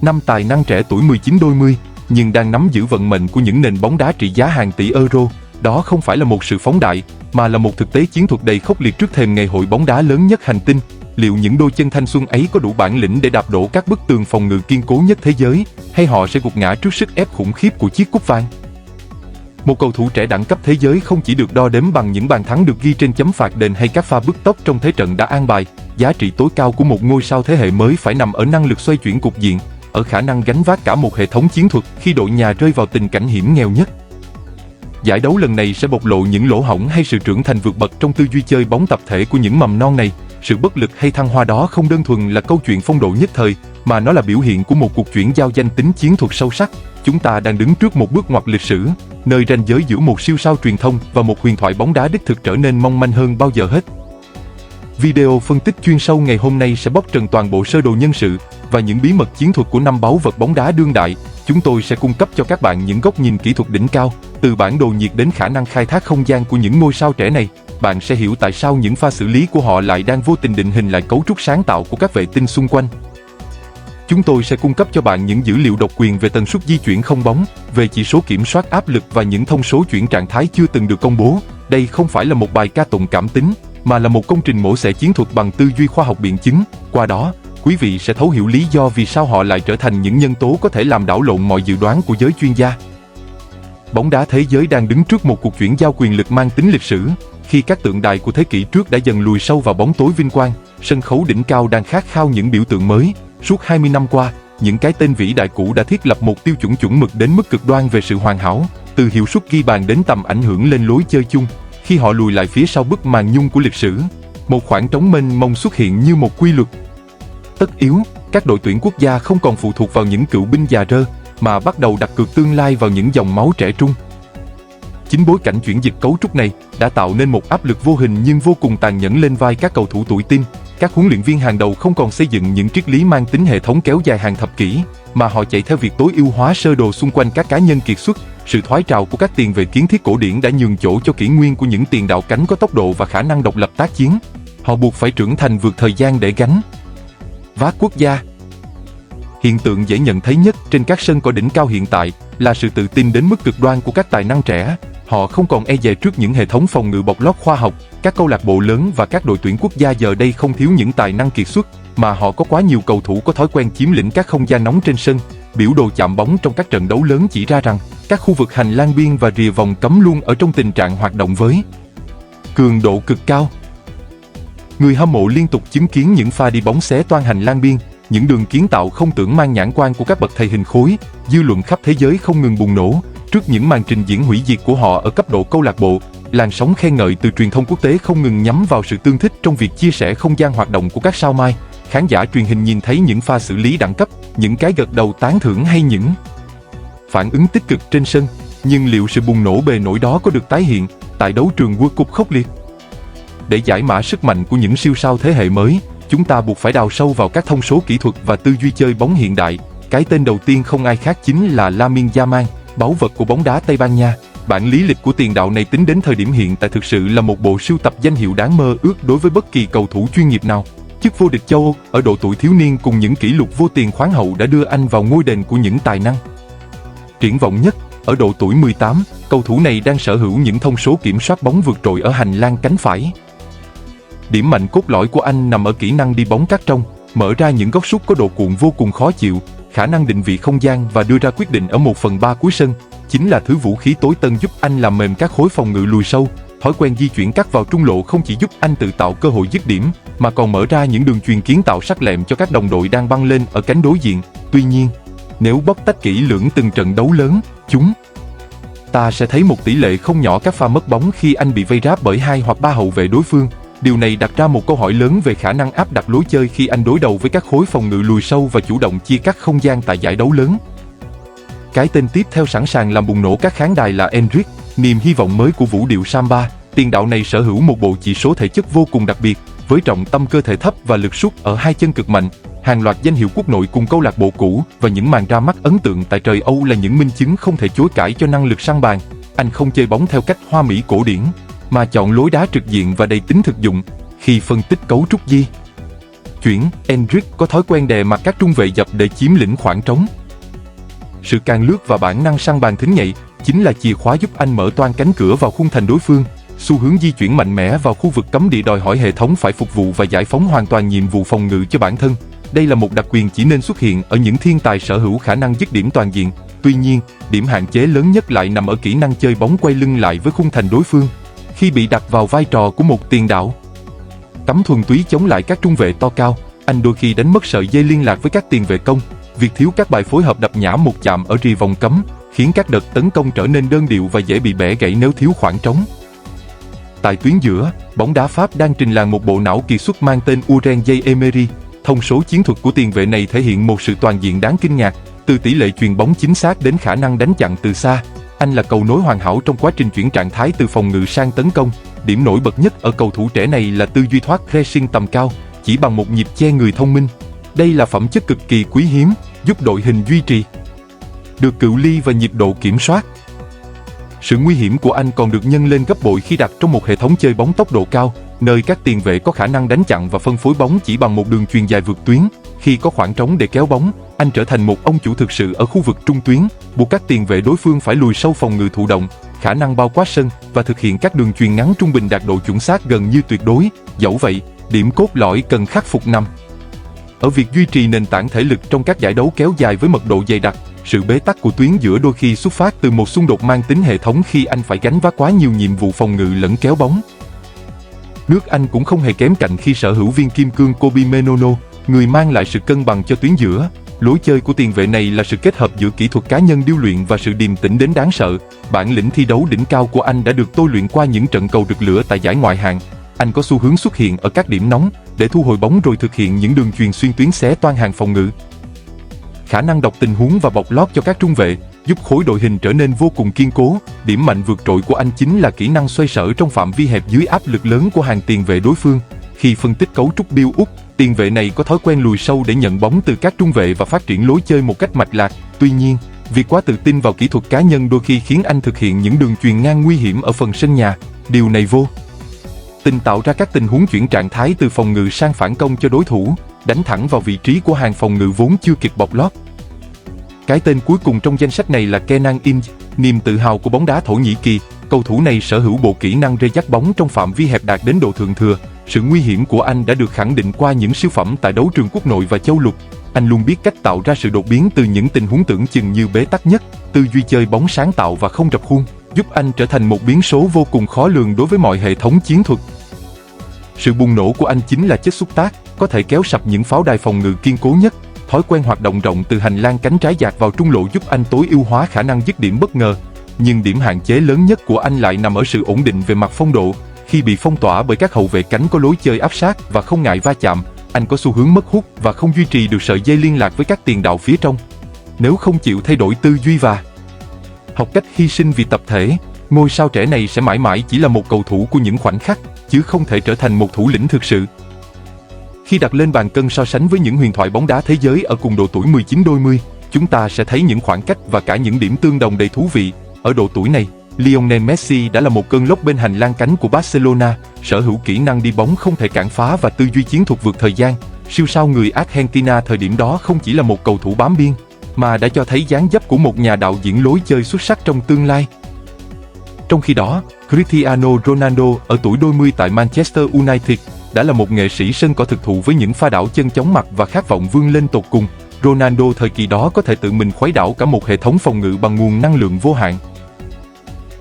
Năm tài năng trẻ tuổi 19 đôi mươi, nhưng đang nắm giữ vận mệnh của những nền bóng đá trị giá hàng tỷ euro. Đó không phải là một sự phóng đại, mà là một thực tế chiến thuật đầy khốc liệt trước thềm ngày hội bóng đá lớn nhất hành tinh. Liệu những đôi chân thanh xuân ấy có đủ bản lĩnh để đạp đổ các bức tường phòng ngự kiên cố nhất thế giới, hay họ sẽ gục ngã trước sức ép khủng khiếp của chiếc cúp vàng? Một cầu thủ trẻ đẳng cấp thế giới không chỉ được đo đếm bằng những bàn thắng được ghi trên chấm phạt đền hay các pha bứt tốc trong thế trận đã an bài. Giá trị tối cao của một ngôi sao thế hệ mới phải nằm ở năng lực xoay chuyển cục diện, ở khả năng gánh vác cả một hệ thống chiến thuật khi đội nhà rơi vào tình cảnh hiểm nghèo nhất. Giải đấu lần này sẽ bộc lộ những lỗ hổng hay sự trưởng thành vượt bậc trong tư duy chơi bóng tập thể của những mầm non này. Sự bất lực hay thăng hoa đó không đơn thuần là câu chuyện phong độ nhất thời, mà nó là biểu hiện của một cuộc chuyển giao danh tính chiến thuật sâu sắc. Chúng ta đang đứng trước một bước ngoặt lịch sử, nơi ranh giới giữa một siêu sao truyền thông và một huyền thoại bóng đá đích thực trở nên mong manh hơn bao giờ hết. Video phân tích chuyên sâu ngày hôm nay sẽ bóc trần toàn bộ sơ đồ nhân sự và những bí mật chiến thuật của năm báu vật bóng đá đương đại. Chúng tôi sẽ cung cấp cho các bạn những góc nhìn kỹ thuật đỉnh cao, từ bản đồ nhiệt đến khả năng khai thác không gian của những ngôi sao trẻ này. Bạn sẽ hiểu tại sao những pha xử lý của họ lại đang vô tình định hình lại cấu trúc sáng tạo của các vệ tinh xung quanh. Chúng tôi sẽ cung cấp cho bạn những dữ liệu độc quyền về tần suất di chuyển không bóng, về chỉ số kiểm soát áp lực và những thông số chuyển trạng thái chưa từng được công bố. Đây không phải là một bài ca tụng cảm tính, mà là một công trình mổ xẻ chiến thuật bằng tư duy khoa học biện chứng. Qua đó, quý vị sẽ thấu hiểu lý do vì sao họ lại trở thành những nhân tố có thể làm đảo lộn mọi dự đoán của giới chuyên gia. Bóng đá thế giới đang đứng trước một cuộc chuyển giao quyền lực mang tính lịch sử, khi các tượng đài của thế kỷ trước đã dần lùi sâu vào bóng tối vinh quang. Sân khấu đỉnh cao đang khát khao những biểu tượng mới. Suốt 20 năm qua, những cái tên vĩ đại cũ đã thiết lập một tiêu chuẩn chuẩn mực đến mức cực đoan về sự hoàn hảo, từ hiệu suất ghi bàn đến tầm ảnh hưởng lên lối chơi chung. Khi họ lùi lại phía sau bức màn nhung của lịch sử, một khoảng trống mênh mông xuất hiện như một quy luật tất yếu. Các đội tuyển quốc gia không còn phụ thuộc vào những cựu binh già rơ, mà bắt đầu đặt cược tương lai vào những dòng máu trẻ trung. Chính bối cảnh chuyển dịch cấu trúc này đã tạo nên một áp lực vô hình nhưng vô cùng tàn nhẫn lên vai các cầu thủ tuổi teen. Các huấn luyện viên hàng đầu không còn xây dựng những triết lý mang tính hệ thống kéo dài hàng thập kỷ, mà họ chạy theo việc tối ưu hóa sơ đồ xung quanh các cá nhân kiệt xuất. Sự thoái trào của các tiền vệ kiến thiết cổ điển đã nhường chỗ cho kỷ nguyên của những tiền đạo cánh có tốc độ và khả năng độc lập tác chiến. Họ buộc phải trưởng thành vượt thời gian để gánh vác quốc gia. Hiện tượng dễ nhận thấy nhất trên các sân cỏ đỉnh cao hiện tại là sự tự tin đến mức cực đoan của các tài năng trẻ. Họ không còn e dè trước những hệ thống phòng ngự bọc lót khoa học. Các câu lạc bộ lớn và các đội tuyển quốc gia giờ đây không thiếu những tài năng kiệt xuất, mà họ có quá nhiều cầu thủ có thói quen chiếm lĩnh các không gian nóng trên sân. Biểu đồ chạm bóng trong các trận đấu lớn chỉ ra rằng các khu vực hành lang biên và rìa vòng cấm luôn ở trong tình trạng hoạt động với cường độ cực cao. Người hâm mộ liên tục chứng kiến những pha đi bóng xé toang hành lang biên, những đường kiến tạo không tưởng mang nhãn quan của các bậc thầy hình khối. Dư luận khắp thế giới không ngừng bùng nổ trước những màn trình diễn hủy diệt của họ ở cấp độ câu lạc bộ. Làn sóng khen ngợi từ truyền thông quốc tế không ngừng nhắm vào sự tương thích trong việc chia sẻ không gian hoạt động của các sao mai. Khán giả truyền hình nhìn thấy những pha xử lý đẳng cấp, những cái gật đầu tán thưởng hay những phản ứng tích cực trên sân. Nhưng liệu sự bùng nổ bề nổi đó có được tái hiện tại đấu trường World Cup khốc liệt? Để giải mã sức mạnh của những siêu sao thế hệ mới, chúng ta buộc phải đào sâu vào các thông số kỹ thuật và tư duy chơi bóng hiện đại. Cái tên đầu tiên không ai khác chính là Lamine Yamal, báu vật của bóng đá Tây Ban Nha. Bản lý lịch của tiền đạo này tính đến thời điểm hiện tại thực sự là một bộ sưu tập danh hiệu đáng mơ ước đối với bất kỳ cầu thủ chuyên nghiệp nào. Chức vô địch châu Âu ở độ tuổi thiếu niên cùng những kỷ lục vô tiền khoáng hậu đã đưa anh vào ngôi đền của những tài năng triển vọng nhất. Ở độ tuổi 18, cầu thủ này đang sở hữu những thông số kiểm soát bóng vượt trội ở hành lang cánh phải. Điểm mạnh cốt lõi của anh nằm ở kỹ năng đi bóng cắt trong, mở ra những góc sút có độ cuộn vô cùng khó chịu, khả năng định vị không gian và đưa ra quyết định ở 1/3 cuối sân. Chính là thứ vũ khí tối tân giúp anh làm mềm các khối phòng ngự lùi sâu. Thói quen di chuyển cắt vào trung lộ không chỉ giúp anh tự tạo cơ hội dứt điểm, mà còn mở ra những đường chuyền kiến tạo sắc lẹm cho các đồng đội đang băng lên ở cánh đối diện. Tuy nhiên, nếu bóc tách kỹ lưỡng từng trận đấu lớn, chúng ta sẽ thấy một tỷ lệ không nhỏ các pha mất bóng khi anh bị vây ráp bởi 2 hoặc 3 hậu vệ đối phương. Điều này đặt ra một câu hỏi lớn về khả năng áp đặt lối chơi khi anh đối đầu với các khối phòng ngự lùi sâu và chủ động chia cắt không gian tại giải đấu lớn. Cái tên tiếp theo sẵn sàng làm bùng nổ các khán đài là Endrick, niềm hy vọng mới của vũ điệu samba. Tiền đạo này sở hữu một bộ chỉ số thể chất vô cùng đặc biệt, với trọng tâm cơ thể thấp và lực sút ở hai chân cực mạnh. Hàng loạt danh hiệu quốc nội cùng câu lạc bộ cũ và những màn ra mắt ấn tượng tại trời Âu là những minh chứng không thể chối cãi cho năng lực săn bàn. Anh không chơi bóng theo cách hoa mỹ cổ điển, mà chọn lối đá trực diện và đầy tính thực dụng. Khi phân tích cấu trúc di chuyển, Endrick có thói quen đè mặt các trung vệ dập để chiếm lĩnh khoảng trống. Sự càng lướt và bản năng săn bàn thính nhạy chính là chìa khóa giúp anh mở toang cánh cửa vào khung thành đối phương. Xu hướng di chuyển mạnh mẽ vào khu vực cấm địa đòi hỏi hệ thống phải phục vụ và giải phóng hoàn toàn nhiệm vụ phòng ngự cho bản thân. Đây là một đặc quyền chỉ nên xuất hiện ở những thiên tài sở hữu khả năng dứt điểm toàn diện. Tuy nhiên, điểm hạn chế lớn nhất lại nằm ở kỹ năng chơi bóng quay lưng lại với khung thành đối phương. Khi bị đặt vào vai trò của một tiền đạo cắm thuần túy chống lại các trung vệ to cao, anh đôi khi đánh mất sợi dây liên lạc với các tiền vệ công. Việc thiếu các bài phối hợp đập nhả một chạm ở rìa vòng cấm khiến các đợt tấn công trở nên đơn điệu và dễ bị bẻ gãy nếu thiếu khoảng trống. Tại tuyến giữa, bóng đá Pháp đang trình làng một bộ não kỳ xuất mang tên Urien Emery. Thông số chiến thuật của tiền vệ này thể hiện một sự toàn diện đáng kinh ngạc, từ tỷ lệ chuyền bóng chính xác đến khả năng đánh chặn từ xa. Anh là cầu nối hoàn hảo trong quá trình chuyển trạng thái từ phòng ngự sang tấn công. Điểm nổi bật nhất ở cầu thủ trẻ này là tư duy thoát pressing tầm cao, chỉ bằng một nhịp che người thông minh. Đây là phẩm chất cực kỳ quý hiếm, giúp đội hình duy trì được cự ly và nhịp độ kiểm soát. Sự nguy hiểm của anh còn được nhân lên gấp bội khi đặt trong một hệ thống chơi bóng tốc độ cao, nơi các tiền vệ có khả năng đánh chặn và phân phối bóng chỉ bằng một đường chuyền dài vượt tuyến. Khi có khoảng trống để kéo bóng, anh trở thành một ông chủ thực sự ở khu vực trung tuyến, buộc các tiền vệ đối phương phải lùi sâu phòng ngự thụ động, khả năng bao quát sân và thực hiện các đường chuyền ngắn trung bình đạt độ chuẩn xác gần như tuyệt đối. Dẫu vậy, điểm cốt lõi cần khắc phục nằm ở việc duy trì nền tảng thể lực trong các giải đấu kéo dài với mật độ dày đặc. Sự bế tắc của tuyến giữa đôi khi xuất phát từ một xung đột mang tính hệ thống khi anh phải gánh vác quá nhiều nhiệm vụ phòng ngự lẫn kéo bóng. Nước Anh cũng không hề kém cạnh khi sở hữu viên kim cương Kobbie Mainoo, người mang lại sự cân bằng cho tuyến giữa. Lối chơi của tiền vệ này là sự kết hợp giữa kỹ thuật cá nhân điêu luyện và sự điềm tĩnh đến đáng sợ. Bản lĩnh thi đấu đỉnh cao của anh đã được tôi luyện qua những trận cầu rực lửa tại giải ngoại hạng. Anh có xu hướng xuất hiện ở các điểm nóng để thu hồi bóng rồi thực hiện những đường chuyền xuyên tuyến xé toang hàng phòng ngự. Khả năng đọc tình huống và bọc lót cho các trung vệ giúp khối đội hình trở nên vô cùng kiên cố. Điểm mạnh vượt trội của anh chính là kỹ năng xoay sở trong phạm vi hẹp dưới áp lực lớn của hàng tiền vệ đối phương. Khi phân tích cấu trúc build-up, tiền vệ này có thói quen lùi sâu để nhận bóng từ các trung vệ và phát triển lối chơi một cách mạch lạc. Tuy nhiên, việc quá tự tin vào kỹ thuật cá nhân đôi khi khiến anh thực hiện những đường chuyền ngang nguy hiểm ở phần sân nhà. Điều này vô tình tạo ra các tình huống chuyển trạng thái từ phòng ngự sang phản công cho đối thủ, đánh thẳng vào vị trí của hàng phòng ngự vốn chưa kịp bọc lót. Cái tên cuối cùng trong danh sách này là Kenan Ince, niềm tự hào của bóng đá Thổ Nhĩ Kỳ. Cầu thủ này sở hữu bộ kỹ năng rê dắt bóng trong phạm vi hẹp đạt đến độ thượng thừa. Sự nguy hiểm của anh đã được khẳng định qua những siêu phẩm tại đấu trường quốc nội và châu lục. Anh luôn biết cách tạo ra sự đột biến từ những tình huống tưởng chừng như bế tắc nhất. Tư duy chơi bóng sáng tạo và không rập khuôn, giúp anh trở thành một biến số vô cùng khó lường đối với mọi hệ thống chiến thuật. Sự bùng nổ của anh chính là chất xúc tác, có thể kéo sập những pháo đài phòng ngự kiên cố nhất. Thói quen hoạt động rộng từ hành lang cánh trái dạt vào trung lộ giúp anh tối ưu hóa khả năng dứt điểm bất ngờ. Nhưng điểm hạn chế lớn nhất của anh lại nằm ở sự ổn định về mặt phong độ. Khi bị phong tỏa bởi các hậu vệ cánh có lối chơi áp sát và không ngại va chạm, anh có xu hướng mất hút và không duy trì được sợi dây liên lạc với các tiền đạo phía trong. Nếu không chịu thay đổi tư duy và học cách hy sinh vì tập thể, ngôi sao trẻ này sẽ mãi mãi chỉ là một cầu thủ của những khoảnh khắc, chứ không thể trở thành một thủ lĩnh thực sự. Khi đặt lên bàn cân so sánh với những huyền thoại bóng đá thế giới ở cùng độ tuổi 19 đôi mươi, chúng ta sẽ thấy những khoảng cách và cả những điểm tương đồng đầy thú vị. Ở độ tuổi này, Lionel Messi đã là một cơn lốc bên hành lang cánh của Barcelona, sở hữu kỹ năng đi bóng không thể cản phá và tư duy chiến thuật vượt thời gian. Siêu sao người Argentina thời điểm đó không chỉ là một cầu thủ bám biên, mà đã cho thấy dáng dấp của một nhà đạo diễn lối chơi xuất sắc trong tương lai. Trong khi đó, Cristiano Ronaldo ở tuổi đôi mươi tại Manchester United đã là một nghệ sĩ sân cỏ thực thụ với những pha đảo chân chóng mặt và khát vọng vươn lên tột cùng. Ronaldo thời kỳ đó có thể tự mình khuấy đảo cả một hệ thống phòng ngự bằng nguồn năng lượng vô hạn.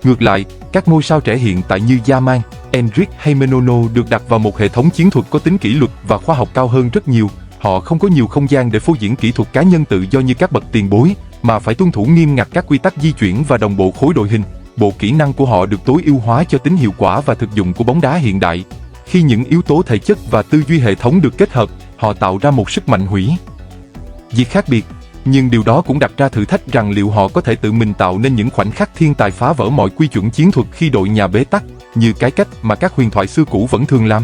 Ngược lại, các ngôi sao trẻ hiện tại như Yamal, Endrick hay Mainoo được đặt vào một hệ thống chiến thuật có tính kỷ luật và khoa học cao hơn rất nhiều. Họ không có nhiều không gian để phô diễn kỹ thuật cá nhân tự do như các bậc tiền bối, mà phải tuân thủ nghiêm ngặt các quy tắc di chuyển và đồng bộ khối đội hình. Bộ kỹ năng của họ được tối ưu hóa cho tính hiệu quả và thực dụng của bóng đá hiện đại. Khi những yếu tố thể chất và tư duy hệ thống được kết hợp, họ tạo ra một sức mạnh hủy diệt khác biệt. Nhưng điều đó cũng đặt ra thử thách rằng liệu họ có thể tự mình tạo nên những khoảnh khắc thiên tài phá vỡ mọi quy chuẩn chiến thuật khi đội nhà bế tắc, như cái cách mà các huyền thoại xưa cũ vẫn thường làm.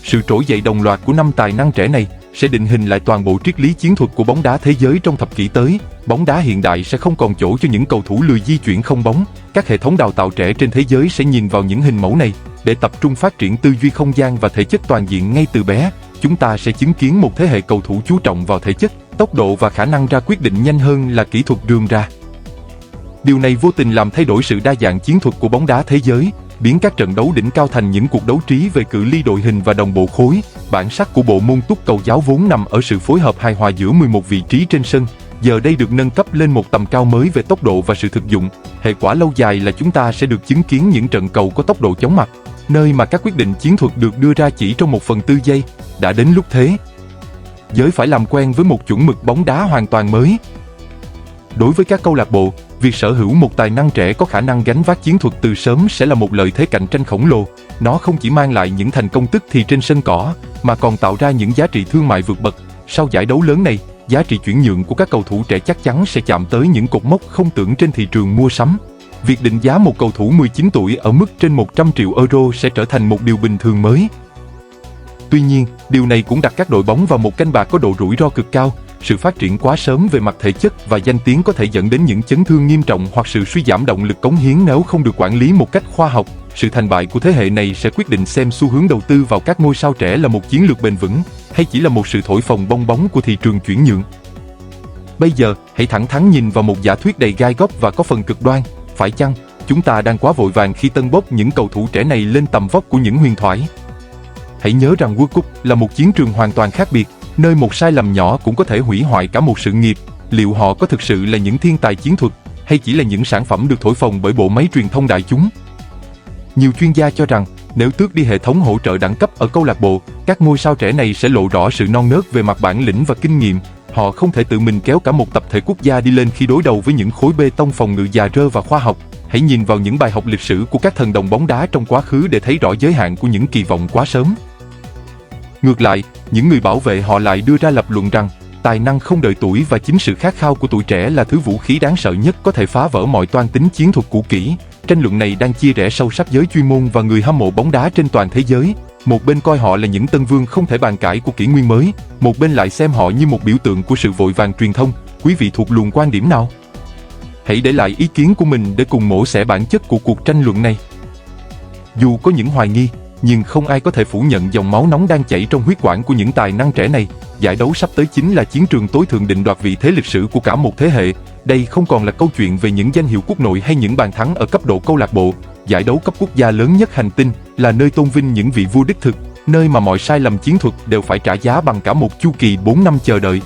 Sự trỗi dậy đồng loạt của năm tài năng trẻ này sẽ định hình lại toàn bộ triết lý chiến thuật của bóng đá thế giới trong thập kỷ tới. Bóng đá hiện đại sẽ không còn chỗ cho những cầu thủ lười di chuyển không bóng. Các hệ thống đào tạo trẻ trên thế giới sẽ nhìn vào những hình mẫu này để tập trung phát triển tư duy không gian và thể chất toàn diện ngay từ bé. chúng ta sẽ chứng kiến một thế hệ cầu thủ chú trọng vào thể chất, tốc độ và khả năng ra quyết định nhanh hơn là kỹ thuật rườm rà. Điều này vô tình làm thay đổi sự đa dạng chiến thuật của bóng đá thế giới, biến các trận đấu đỉnh cao thành những cuộc đấu trí về cự ly đội hình và đồng bộ khối. Bản sắc của bộ môn túc cầu giáo vốn nằm ở sự phối hợp hài hòa giữa 11 vị trí trên sân, giờ đây được nâng cấp lên một tầm cao mới về tốc độ và sự thực dụng. Hệ quả lâu dài là chúng ta sẽ được chứng kiến những trận cầu có tốc độ chóng mặt, nơi mà các quyết định chiến thuật được đưa ra chỉ trong 1/4 giây. Đã đến lúc thế giới phải làm quen với một chuẩn mực bóng đá hoàn toàn mới. Đối với các câu lạc bộ, việc sở hữu một tài năng trẻ có khả năng gánh vác chiến thuật từ sớm sẽ là một lợi thế cạnh tranh khổng lồ. Nó không chỉ mang lại những thành công tức thì trên sân cỏ, mà còn tạo ra những giá trị thương mại vượt bậc. Sau giải đấu lớn này, giá trị chuyển nhượng của các cầu thủ trẻ chắc chắn sẽ chạm tới những cột mốc không tưởng trên thị trường mua sắm. Việc định giá một cầu thủ 19 tuổi ở mức trên 100 triệu euro sẽ trở thành một điều bình thường mới. Tuy nhiên, điều này cũng đặt các đội bóng vào một canh bạc có độ rủi ro cực cao. Sự phát triển quá sớm về mặt thể chất và danh tiếng có thể dẫn đến những chấn thương nghiêm trọng hoặc sự suy giảm động lực cống hiến nếu không được quản lý một cách khoa học. Sự thành bại của thế hệ này sẽ quyết định xem xu hướng đầu tư vào các ngôi sao trẻ là một chiến lược bền vững hay chỉ là một sự thổi phồng bong bóng của thị trường chuyển nhượng. Bây giờ, hãy thẳng thắn nhìn vào một giả thuyết đầy gai góc và có phần cực đoan. Phải chăng chúng ta đang quá vội vàng khi tân bốc những cầu thủ trẻ này lên tầm vóc của những huyền thoại? Hãy nhớ rằng World Cup là một chiến trường hoàn toàn khác biệt, nơi một sai lầm nhỏ cũng có thể hủy hoại cả một sự nghiệp. Liệu họ có thực sự là những thiên tài chiến thuật, hay chỉ là những sản phẩm được thổi phồng bởi bộ máy truyền thông đại chúng? Nhiều chuyên gia cho rằng, nếu tước đi hệ thống hỗ trợ đẳng cấp ở câu lạc bộ, các ngôi sao trẻ này sẽ lộ rõ sự non nớt về mặt bản lĩnh và kinh nghiệm. Họ không thể tự mình kéo cả một tập thể quốc gia đi lên khi đối đầu với những khối bê tông phòng ngự già rơ và khoa học. Hãy nhìn vào những bài học lịch sử của các thần đồng bóng đá trong quá khứ để thấy rõ giới hạn của những kỳ vọng quá sớm. Ngược lại, những người bảo vệ họ lại đưa ra lập luận rằng tài năng không đợi tuổi và chính sự khát khao của tuổi trẻ là thứ vũ khí đáng sợ nhất có thể phá vỡ mọi toan tính chiến thuật cũ kỹ. Tranh luận này đang chia rẽ sâu sắc giới chuyên môn và người hâm mộ bóng đá trên toàn thế giới. Một bên coi họ là những tân vương không thể bàn cãi của kỷ nguyên mới, một bên lại xem họ như một biểu tượng của sự vội vàng truyền thông. Quý vị thuộc luồng quan điểm nào? Hãy để lại ý kiến của mình để cùng mổ xẻ bản chất của cuộc tranh luận này. Dù có những hoài nghi, nhưng không ai có thể phủ nhận dòng máu nóng đang chảy trong huyết quản của những tài năng trẻ này. Giải đấu sắp tới chính là chiến trường tối thượng định đoạt vị thế lịch sử của cả một thế hệ. Đây không còn là câu chuyện về những danh hiệu quốc nội hay những bàn thắng ở cấp độ câu lạc bộ. Giải đấu cấp quốc gia lớn nhất hành tinh là nơi tôn vinh những vị vua đích thực, nơi mà mọi sai lầm chiến thuật đều phải trả giá bằng cả một chu kỳ 4 năm chờ đợi.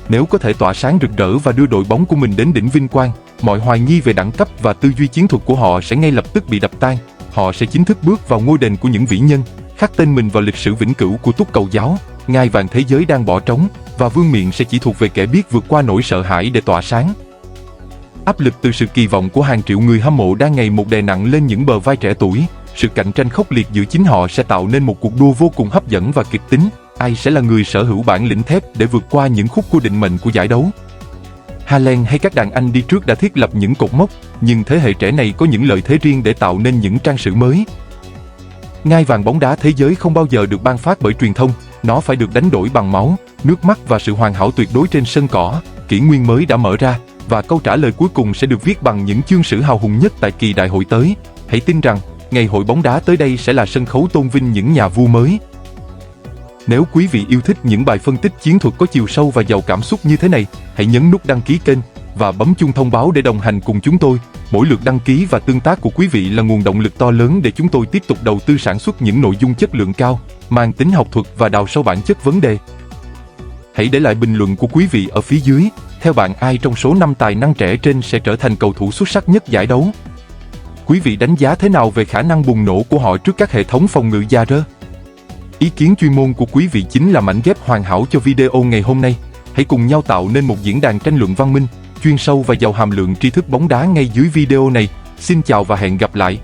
Nếu có thể tỏa sáng rực rỡ và đưa đội bóng của mình đến đỉnh vinh quang, mọi hoài nghi về đẳng cấp và tư duy chiến thuật của họ sẽ ngay lập tức bị đập tan. Họ sẽ chính thức bước vào ngôi đền của những vĩ nhân, khắc tên mình vào lịch sử vĩnh cửu của túc cầu giáo. Ngai vàng thế giới đang bỏ trống, và vương miện sẽ chỉ thuộc về kẻ biết vượt qua nỗi sợ hãi để tỏa sáng. Áp lực từ sự kỳ vọng của hàng triệu người hâm mộ đang ngày một đè nặng lên những bờ vai trẻ tuổi. Sự cạnh tranh khốc liệt giữa chính họ sẽ tạo nên một cuộc đua vô cùng hấp dẫn và kịch tính. Ai sẽ là người sở hữu bản lĩnh thép để vượt qua những khúc cua định mệnh của giải đấu? Haaland hay các đàn anh đi trước đã thiết lập những cột mốc, nhưng thế hệ trẻ này có những lợi thế riêng để tạo nên những trang sử mới. Ngai vàng bóng đá thế giới không bao giờ được ban phát bởi truyền thông, nó phải được đánh đổi bằng máu, nước mắt và sự hoàn hảo tuyệt đối trên sân cỏ. Kỷ nguyên mới đã mở ra, và câu trả lời cuối cùng sẽ được viết bằng những chương sử hào hùng nhất tại kỳ đại hội tới. Hãy tin rằng, ngày hội bóng đá tới đây sẽ là sân khấu tôn vinh những nhà vua mới. Nếu quý vị yêu thích những bài phân tích chiến thuật có chiều sâu và giàu cảm xúc như thế này, hãy nhấn nút đăng ký kênh và bấm chuông thông báo để đồng hành cùng chúng tôi. Mỗi lượt đăng ký và tương tác của quý vị là nguồn động lực to lớn để chúng tôi tiếp tục đầu tư sản xuất những nội dung chất lượng cao, mang tính học thuật và đào sâu bản chất vấn đề. Hãy để lại bình luận của quý vị ở phía dưới. Theo bạn, ai trong số 5 tài năng trẻ trên sẽ trở thành cầu thủ xuất sắc nhất giải đấu? Quý vị đánh giá thế nào về khả năng bùng nổ của họ trước các hệ thống phòng ngự già rơ? Ý kiến chuyên môn của quý vị chính là mảnh ghép hoàn hảo cho video ngày hôm nay. Hãy cùng nhau tạo nên một diễn đàn tranh luận văn minh, chuyên sâu và giàu hàm lượng tri thức bóng đá ngay dưới video này. Xin chào và hẹn gặp lại!